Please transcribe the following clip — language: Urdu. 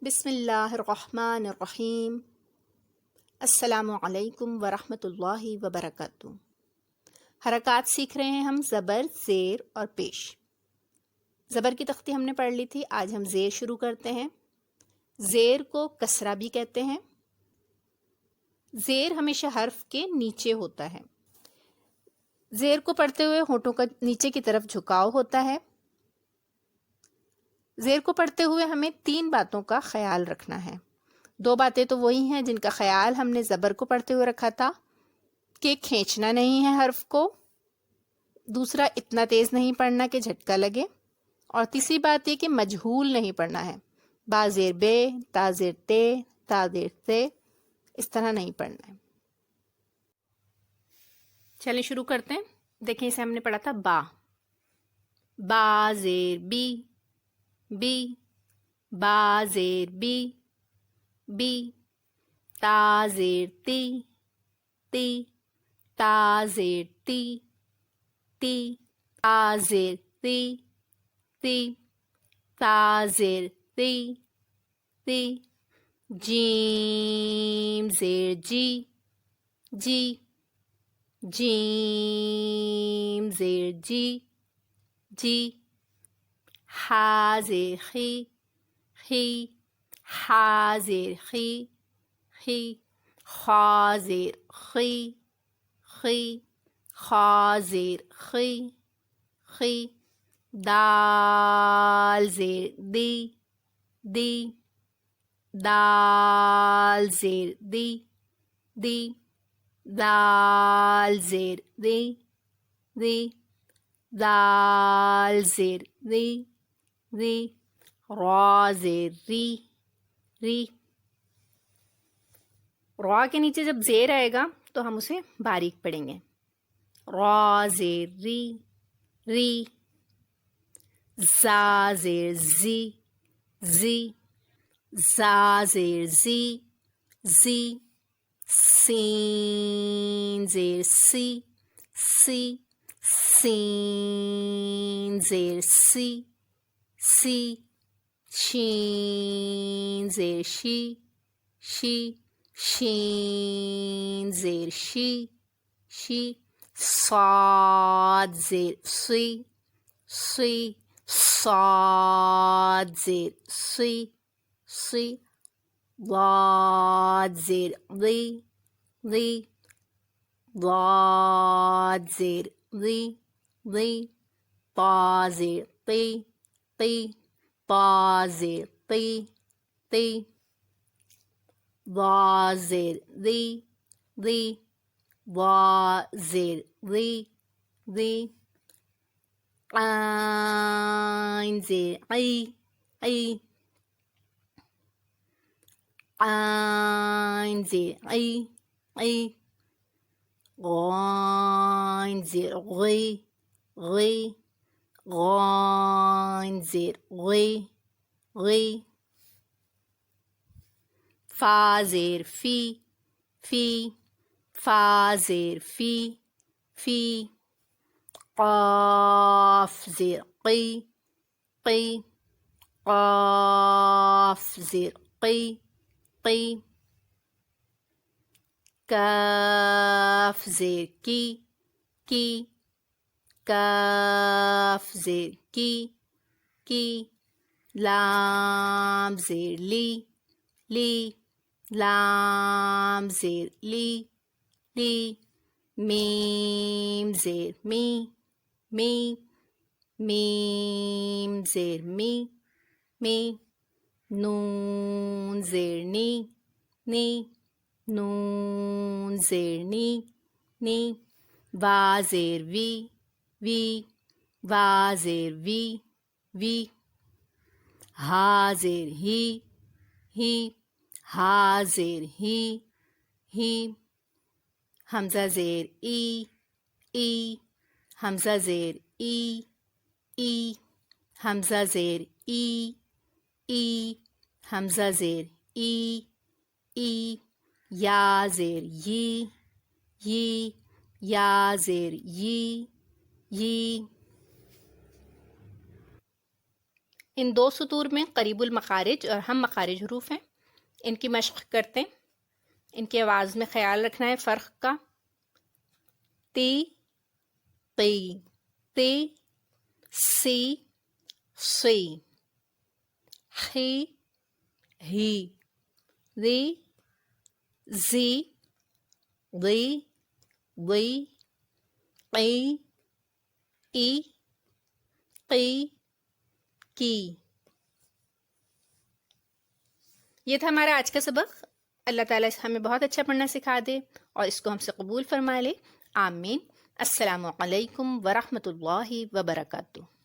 بسم اللہ الرحمن الرحیم۔ السلام علیکم ورحمۃ اللہ وبرکاتہ۔ حرکات سیکھ رہے ہیں ہم زبر، زیر اور پیش۔ زبر کی تختی ہم نے پڑھ لی تھی، آج ہم زیر شروع کرتے ہیں۔ زیر کو کسرہ بھی کہتے ہیں۔ زیر ہمیشہ حرف کے نیچے ہوتا ہے۔ زیر کو پڑھتے ہوئے ہونٹوں کا نیچے کی طرف جھکاؤ ہوتا ہے۔ زیر کو پڑھتے ہوئے ہمیں 3 باتوں کا خیال رکھنا ہے۔ 2 باتیں تو وہی ہیں جن کا خیال ہم نے زبر کو پڑھتے ہوئے رکھا تھا کہ کھینچنا نہیں ہے حرف کو، دوسرا اتنا تیز نہیں پڑھنا کہ جھٹکا لگے، اور تیسری بات یہ کہ مجہول نہیں پڑھنا ہے، با زیر بے، تا زیر تے، تا زیر سے، اس طرح نہیں پڑھنا ہے۔ چلیں شروع کرتے ہیں۔ دیکھیں اسے ہم نے پڑھا تھا با، با زیر بی، بی، با زیر بی، بی، تا زیر تی، تی، تا زیر تی، تی، تا زیر تی، تی، تا زیر تی، تی، جیم زیر جی، جی، جیم زیر جی، جی، ہا زیر خی، خی، ہا زیر خی، خی، خا زیر خی، خی، خا زیر خی، خی، دال زیر دی، دی، دال زیر دی، دی، دال زیر دی، دی، دال زیر دی، دی، را زیر ری، ری۔ را کے نیچے جب زیر آئے گا تو ہم اسے باریک پڑھیں گے۔ را زیر ری، ری، زا زیر زی، زی، زا زیر زی، زی، سین زیر سی، سی، سین زیر سی، سی، شین زیر شی، شی، شین زیر شی، شی، صاد زیر سی، سی، صاد زیر سی، سی، ضاد زیر ضی، ضی، ضاد زیر ضی، ضی، طا زیر طی، طی، طا زیر طی، طی، ضا زیر ذی، ذی، ضا زیر ذی، ذی، عین زیر عی، عی، عین زیر عی، عی، غین زیر غی، غی، غین زیر غی، غی، فا زیر فی، فی، فا زیر فی، فی، قاف زیر قی، قی، قاف زیر قی، قی، کاف زیر کی، کی، کاف زیر کی، کی، لام زیر لی، لی، لام زیر لی، لی، میم زیر می، می، میم زیر می، می، نون زیر نی، نی، نون زیر نی، نی، وا زیر وی، وی، وا زیر وی، وی، ہا زیر ہی، ہی، ہا زیر ہی، ہی، حمزہ زیر ای، ای، حمزہ زیر ای، ای، حمزہ زیر ای، ای، حمزہ زیر ای، ای، یا زیر یی، یی، یا زیر یی، یی۔ ان دو سطور میں قریب المخارج اور ہم مخارج حروف ہیں، ان کی مشق کرتے ہیں۔ ان کی آواز میں خیال رکھنا ہے فرق کا۔ تی، قی، تی، سی، سی، خی، ہی، ری، زی، ضی، ضی، قی، ای، قی، کی۔ یہ تھا ہمارا آج کا سبق۔ اللہ تعالیٰ ہمیں بہت اچھا پڑھنا سکھا دے اور اس کو ہم سے قبول فرما لے، آمین۔ السلام علیکم ورحمۃ اللہ وبرکاتہ۔